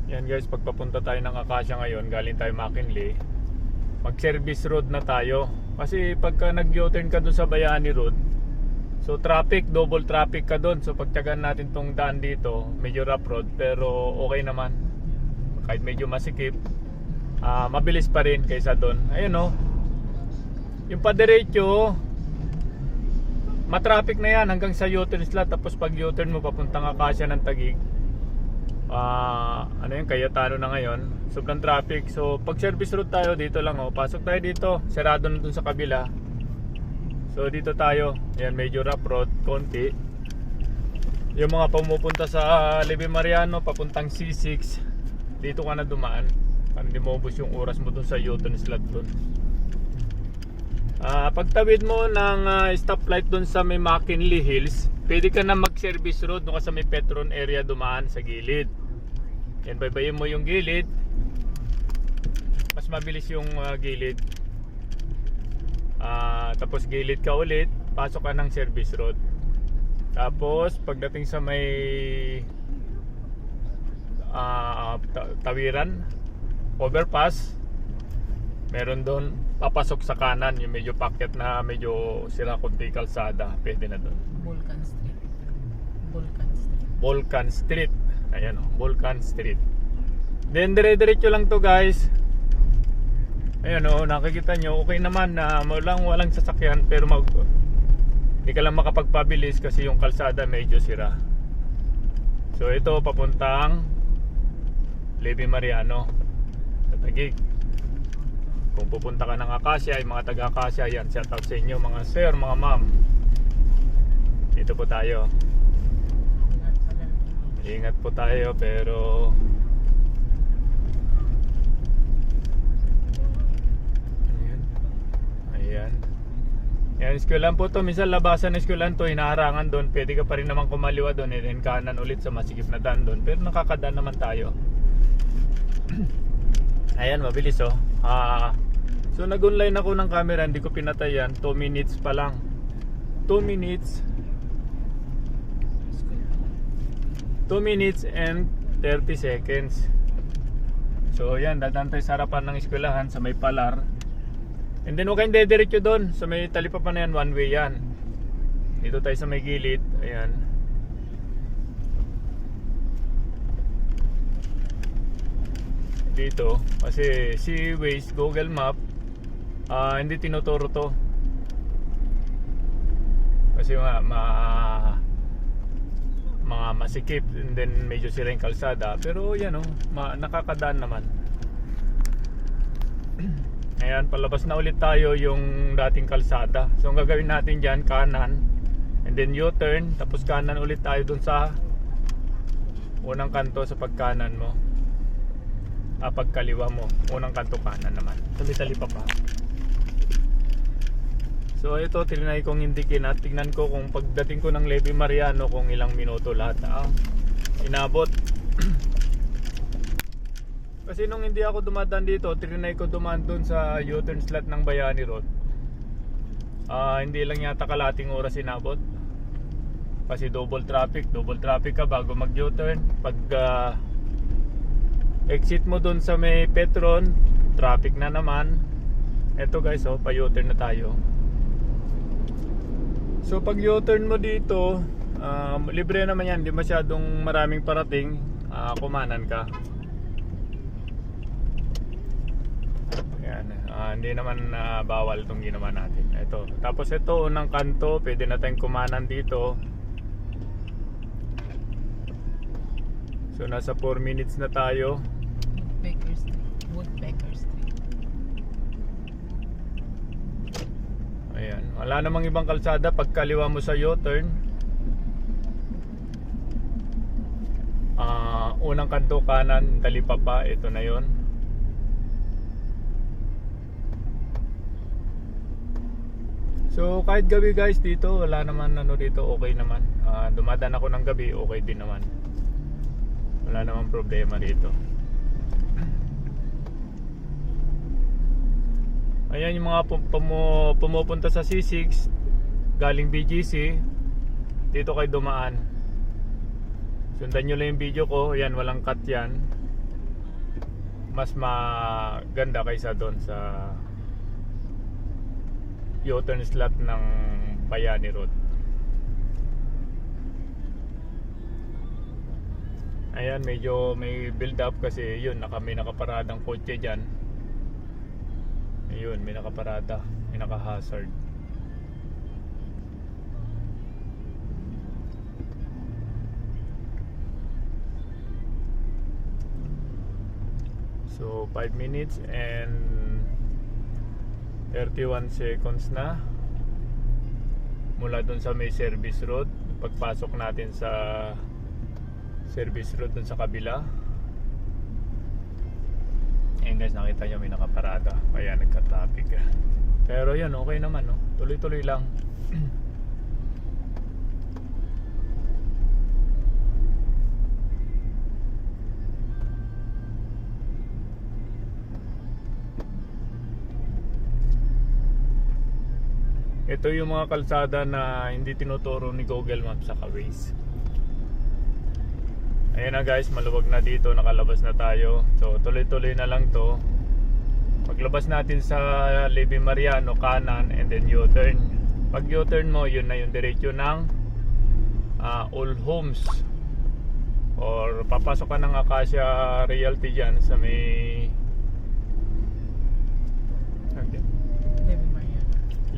Yan guys, pagpapunta tayo ng Acacia ngayon, galing tayo McKinley, mag service road na tayo. Kasi pagka nag-U-turn ka dun sa Bayani Road, so traffic, double traffic ka dun. So pagtyagan natin tong daan dito, medyo rough road pero okay naman. Kahit medyo masikip, mabilis pa rin kaysa dun. Ayun o, yung padiretso, matraffic na yan hanggang sa U-turn slot. Tapos pag U-turn mo papuntang Acacia ng Taguig, ano yun, Cayetano na ngayon, sobrang traffic. So pag service route tayo, dito lang pasok tayo dito, sarado na dun sa kabila. So dito tayo, yan, medyo rough road konti. Yung mga pumupunta sa Levy Mariano papuntang C6, dito ka na dumaan para hindi maubos yung oras mo dun sa U-turn slot dun. Pagtawid mo ng stoplight dun sa may McKinley Hills, pwede ka na mag-service road doon ka sa may Petron area, dumaan sa gilid. Yan, baybayin mo yung gilid. Mas mabilis yung gilid. Tapos gilid ka ulit, pasok ka ng service road. Tapos pagdating sa may tawiran, overpass, meron doon, papasok sa kanan, yung medyo packet na medyo sira kunti kalsada, pwede na doon. Vulcan Street. Vulcan Street. Vulcan Street. Ayan Vulcan Street. Then dire-diretso lang to guys. Ayan nakikita nyo, okay naman na walang sasakyan, pero hindi ka lang makapagpabilis kasi yung kalsada medyo sira. So ito papuntang Levy Mariano sa Taguig. Kung pupunta ka ng Acacia, yung mga taga-Acacia, yan, shout out sa inyo mga sir, mga ma'am. Dito po tayo. Ingat po tayo, pero ayan. Yan, eskwelahan po to. Minsan labasan ng eskwelahan to, hinaharangan doon. Pwede ka pa rin naman kumaliwa doon, and then kanan ulit sa masikip na daan doon. Pero nakakadaan naman tayo. Ayan, mabilis so nag-online ako ng camera, hindi ko pinatay yan. 2 minutes pa lang. 2 minutes 2 minutes and 30 seconds. So yan, dadaan tayo sa harapan ng eskwelahan sa may Palar. And then huwag kayong dediretso doon. Sa may talipapa na yan, one way yan. Dito tayo sa may gilid. Ayan. Dito kasi si Waze, Google Map, hindi tinuturo to kasi mga masikip, and then medyo sira yung kalsada, pero yan nakakadaan naman. Ayan, palabas na ulit tayo yung dating kalsada. So ang gagawin natin dyan, kanan, and then U-turn, tapos kanan ulit tayo dun sa unang kanto sa pagkanan mo. Pagkaliwa mo, unang kanto kanan naman. Tumitali pa. So ito, tinry kong hindikin at tignan ko kung pagdating ko ng Levy Mariano kung ilang minuto lahat inabot. Kasi nung hindi ako dumadaan dito, tinry ko dumaan dun sa U-turn slot ng Bayani Road. Hindi lang yata kalating oras inabot. Kasi double traffic ka bago mag U-turn. Pag exit mo dun sa may Petron, traffic na naman. Eto guys, pa U-turn na tayo. So pag U-turn mo dito, libre naman yan, hindi masyadong maraming parating, kumanan ka. Ayan, hindi naman bawal itong ginawa natin. Ito. Tapos ito, unang kanto, pwede na tayong kumanan dito. So nasa 4 minutes na tayo. Woodpecker Street. Ayan, wala namang ibang kalsada pagkaliwa mo sa U-turn. Unang kanto kanan, talipapa, ito na yon. So kahit gabi guys dito, wala naman dito, okay naman. Dumadaan ako ng gabi, okay din naman. Wala namang problema dito. Ayan yung mga pumupunta sa C6 galing BGC, dito kayo dumaan. Sundan nyo lang yung video ko. Ayan, walang cut yan. mas maganda kaysa doon sa U-turn slot ng Bayani Road. Ayan, medyo may build up kasi yun, may nakaparadang kotse dyan. Ayun, may nakaparada, may naka-hazard. So 5 minutes and 31 seconds na mula dun sa may service road. Pagpasok natin sa service road dun sa kabila. Ayan guys, nakita nyo may nakaparada, kaya nagka-traffic. Pero yun, okay naman, no? Tuloy-tuloy lang. Ito yung mga kalsada na hindi tinuturo ni Google Maps sa Waze. Ayan na guys, maluwag na dito, nakalabas na tayo. So tuloy-tuloy na lang to. Paglabas natin sa Levy Mariano, kanan and then U-turn. Pag U-turn mo, yun na yung diretso ng Old Homes. Or papasok ka ng Acacia Realty dyan sa may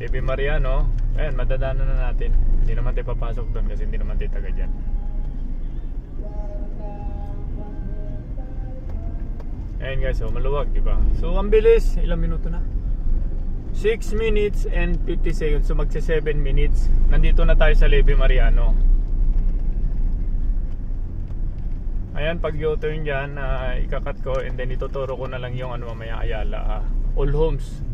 Levy Mariano. Ayan, madadaanan na natin. Hindi naman tayo papasok doon kasi hindi naman tayo taga dyan. Ayan guys, so maluwag, diba? So ang bilis, ilang minuto na? 6 minutes and 50 seconds. So magsa 7 minutes. Nandito na tayo sa Levy Mariano. Ayan, pag U-turn dyan, ikakat ko and then ituturo ko na lang yung mamaya Ayala, Old Homes.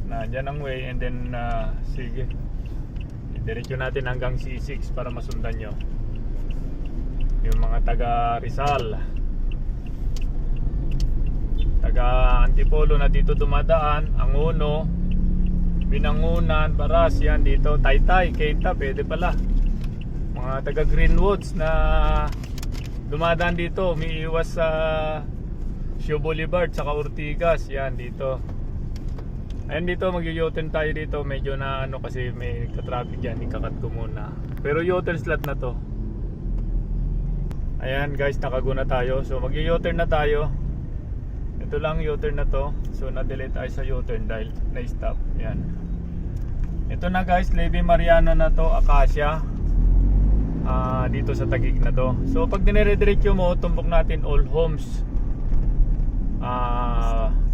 Diyan ang way and then sige, diretso natin hanggang C6 para masundan nyo yung mga taga Rizal, taga Antipolo na dito dumadaan. Ang Uno, Binangunan, Baras, yan dito, Taytay, Keita, pwede pala. Mga taga Greenwoods na dumadaan dito, umiiwas sa Show Boulevard saka Ortigas, yan dito. Ayan dito, mag-U-turn tayo dito. Medyo na kasi may ka-traffic dyan. Ikakat ko muna. Pero U-turn slot na to. Ayan guys, nakago na tayo. So mag-U-turn na tayo. Ito lang U-turn na to. So na-delay tayo sa U-turn dahil na-stop. Ayan. Ito na guys, Levy Mariano na to, Acacia. Dito sa Taguig na to. So pag dinire-diretso mo, tumbok natin Old Homes.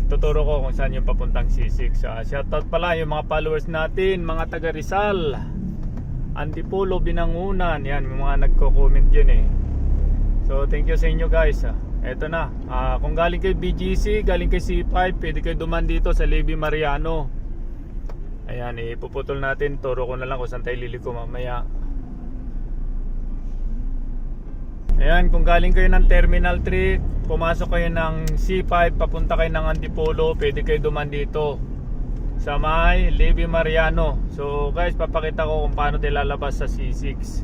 Tuturo ko kung saan yung papuntang C6. Shoutout pala yung mga followers natin, mga taga Rizal, Antipolo, Binangunan. Yan, may mga nagko-comment dyan eh. So thank you sa inyo guys. Eto na, kung galing kay BGC, galing kay C5, pwede kayo duman dito sa Levy Mariano. Ayan, ipuputol natin. Turo ko na lang kung saan tayo liliko mamaya. Ayan, kung galing kayo ng Terminal 3, pumasok kayo ng C5, papunta kayo ng Antipolo, pwede kayo duman dito sa may Levy Mariano. So guys, papakita ko kung paano tayo lalabas sa C6.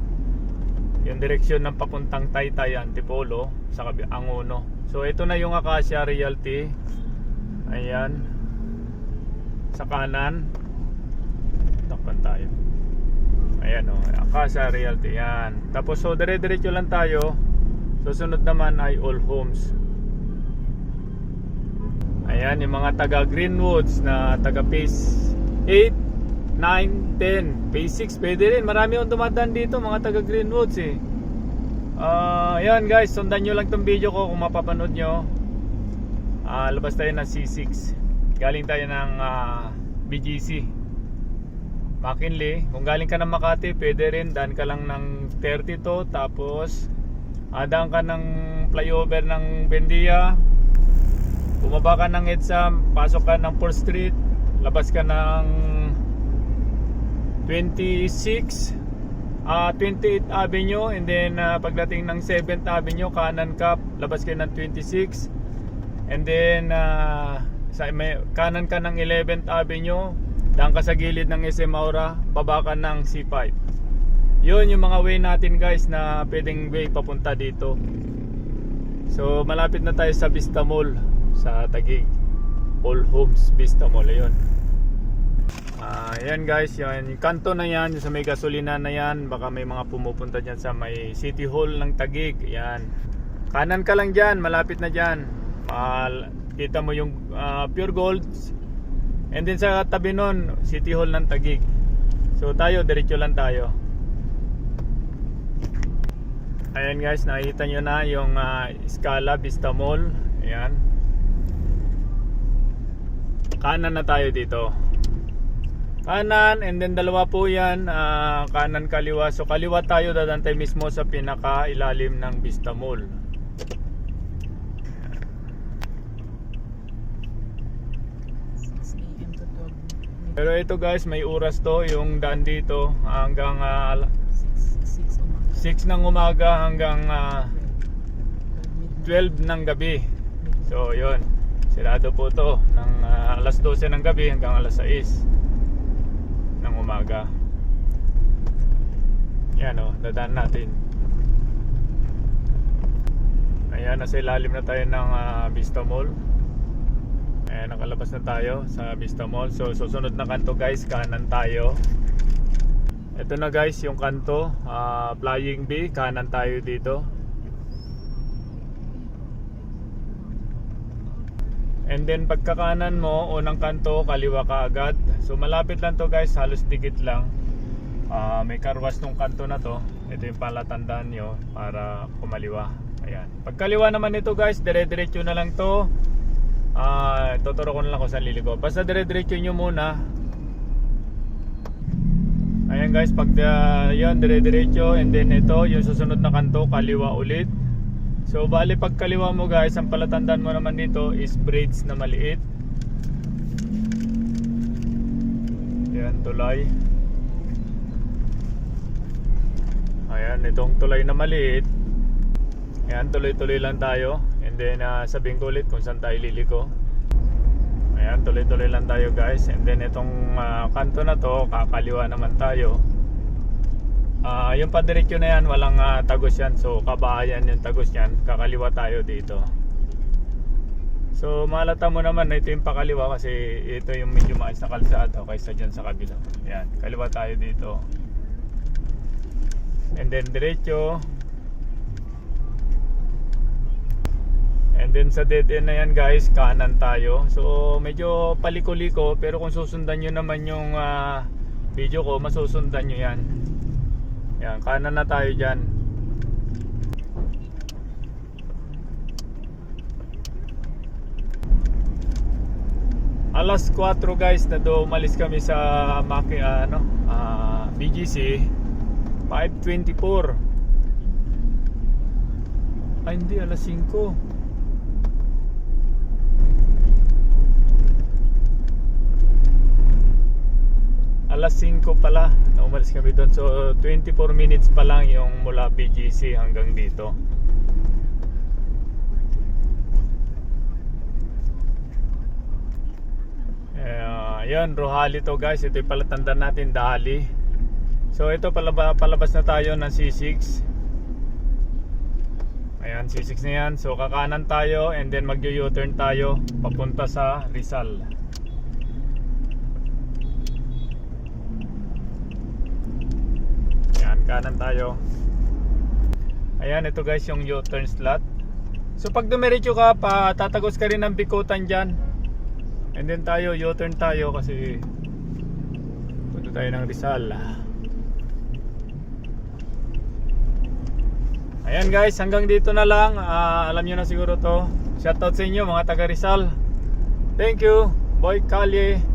Yung direksyon ng papuntang Taytay, Antipolo, sa ang Uno. So ito na yung Acacia Realty. Ayan, sa kanan. Takpan tayo. Ayan o, Acacia Realty. Yan. Tapos so dire-diretso lang tayo. Susunod naman ay Old Homes. Ayan, yung mga taga Greenwoods na taga Phase 8, 9, 10, Phase 6 pwede rin. Marami akong dumadaan dito, mga taga Greenwoods eh. Ayan guys, sundan nyo lang tong video ko kung mapapanood nyo. Labas tayo ng C6. Galing tayo ng BGC, McKinley. Kung galing ka ng Makati, pwede rin. Daan ka lang ng 32. Tapos daan ka ng flyover ng Bendia. Bumaba ka ng EDSA. Pasok ka ng 4th Street. Labas ka ng 28th Avenue. And then pagdating ng 7th Avenue, kanan ka. Labas ka ng 26. And then kanan ka ng 11th Avenue. Daan ka sa gilid ng SM Aura, baba ka ng C5. Yun yung mga way natin guys na pwedeng way papunta dito So malapit na tayo sa Vista Mall sa Taguig. All Homes Vista Mall, ayun. Ayan guys, yung kanto na yan, yung sa may gasolina na yan, baka may mga pumupunta dyan sa may City Hall ng Taguig. Ayan, kanan ka lang dyan, malapit na dyan. Kita mo yung Pure Gold, and then sa tabi nun, City Hall ng Taguig. So tayo, diretso lang tayo. Ayan guys, nakita nyo na yung Scala Vista Mall. Ayan, kanan na tayo dito, kanan, and then dalawa po yan, kanan kaliwa. So kaliwa tayo, dadantay mismo sa pinaka ilalim ng Vista Mall. Pero ito guys, may oras to, yung daan dito hanggang 6 ng umaga hanggang 12 ng gabi. So yun, sirado po to ng alas 12 ng gabi hanggang alas 6 ng umaga. Yan o, dadaan natin. Ayan, nasa ilalim na tayo ng Vista Mall. Ayan, nakalabas na tayo sa Vista Mall. So susunod na kanto guys, kanan tayo. Ito na guys yung kanto, Flying B, kanan tayo dito. And then pagkakanan mo, unang kanto, kaliwa ka agad. So malapit lang to guys, halos dikit lang. May carwash nung kanto na to. Ito yung palatandaan nyo para kumaliwa. Ayan. Pagkaliwa naman ito guys, dire-diretso na lang to. Tuturo ko na lang kung saan liliko. Basta dire-diretso nyo muna. Ayan guys, pag yan, dire-diretso, and then ito, yung susunod na kanto, kaliwa ulit. So bali pag kaliwa mo guys, ang palatandaan mo naman dito is bridge na maliit. Yan, tulay. Ayan, itong tulay na maliit. Ayan, tuloy-tuloy lang tayo. And then sabihin ko ulit kung saan tayo liliko. Ayan, tuloy-tuloy lang tayo guys. And then itong kanto na to, kakaliwa naman tayo. Yung padiretso na yan, walang tagos yan. So kabahayan yung tagos yan. Kakaliwa tayo dito. So malata mo naman na ito yung pakaliwa kasi ito yung medyo maayos na kalsada kaysa dyan sa kabila. Ayan, kaliwa tayo dito. And then diretso. And then sa dead end na yan guys, kanan tayo. So medyo paliko-liko, pero kung susundan nyo naman yung video ko, masusundan nyo yan. Yan, kanan na tayo dyan. Alas 4 guys, na do umalis kami sa BGC. 5:24. Ay hindi, alas 5. Alas 5 pala na umalis kami doon. So 24 minutes pa lang yung mula BGC hanggang dito. Ayan, Rohali to guys. Ito yung palatandaan natin, Dali. So ito palabas na tayo ng C6. Ayan, C6 na yan. So kakanan tayo and then mag-U-turn tayo papunta sa Rizal. Kanan tayo. Ayan, ito guys yung U-turn slot. So pag dumiretso ka pa, tatagos ka rin ng bikutan dyan. And then tayo, U-turn tayo kasi punta tayo ng Rizal. Ayan guys, hanggang dito na lang. Alam nyo na siguro to. Shoutout sa inyo mga taga Rizal. Thank you, Boy Kalye.